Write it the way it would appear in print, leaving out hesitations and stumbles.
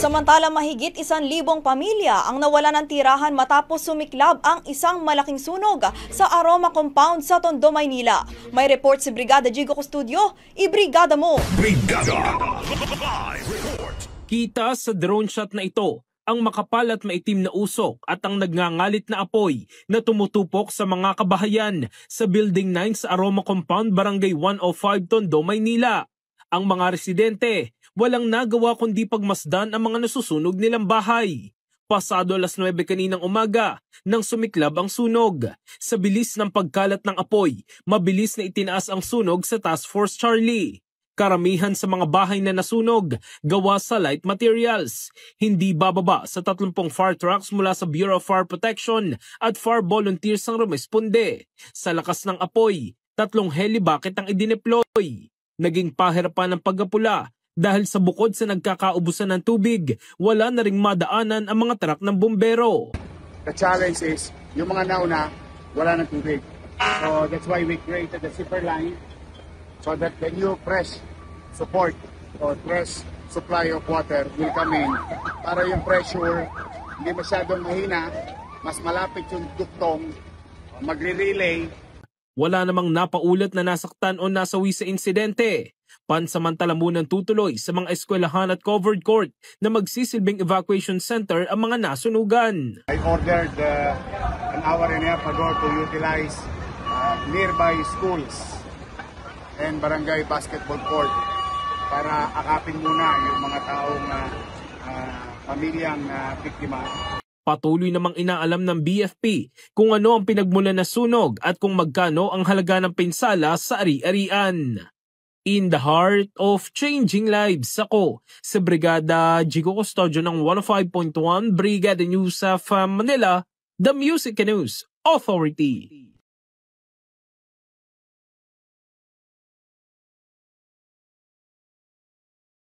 Samantala mahigit 1,000 pamilya ang nawala ng tirahan matapos sumiklab ang isang malaking sunog sa Aroma Compound sa Tondo, Maynila. May report si Brigada Jigo Custodio, ibrigada mo! Brigada! Live report! Kita sa drone shot na ito ang makapal at maitim na usok at ang nagngangalit na apoy na tumutupok sa mga kabahayan sa Building 9 sa Aroma Compound, Barangay 105, Tondo, Maynila. Ang mga residente, walang nagawa kundi pagmasdan ang mga nasusunog nilang bahay. Pasado 9:00 kaninang umaga nang sumiklab ang sunog. Sa bilis ng pagkalat ng apoy, mabilis na itinaas ang sunog sa Task Force Charlie. Karamihan sa mga bahay na nasunog, gawa sa light materials. Hindi bababa sa 30 fire trucks mula sa Bureau of Fire Protection at fire volunteers ang rumesponde. Sa lakas ng apoy, 3 helibucket ang idineploy. Naging pahirapan ng pagkapula dahil sa bukod sa nagkakaubusan ng tubig, wala na ring madaanan ang mga truck ng bumbero. The challenge is, yung mga nauna, wala ng tubig. So that's why we created the zipper line so that the new fresh support or fresh supply of water will come in para yung pressure hindi masyadong mahina, mas malapit yung duktong, magre-relay. Wala namang napaulat na nasaktan o nasawi sa insidente. Pansamantala munang tutuloy sa mga eskwelahan at covered court na magsisilbing evacuation center ang mga nasunugan. I ordered an hour and a half ago to utilize nearby schools and barangay basketball court para akapin muna yung mga taong pamilyang biktima. Patuloy namang inaalam ng BFP kung ano ang pinagmulan na sunog at kung magkano ang halaga ng pinsala sa ari-arian. In the heart of changing lives, ako sa Brigada Jigo Custodio ng 105.1 Brigada News of Manila, the Music News Authority.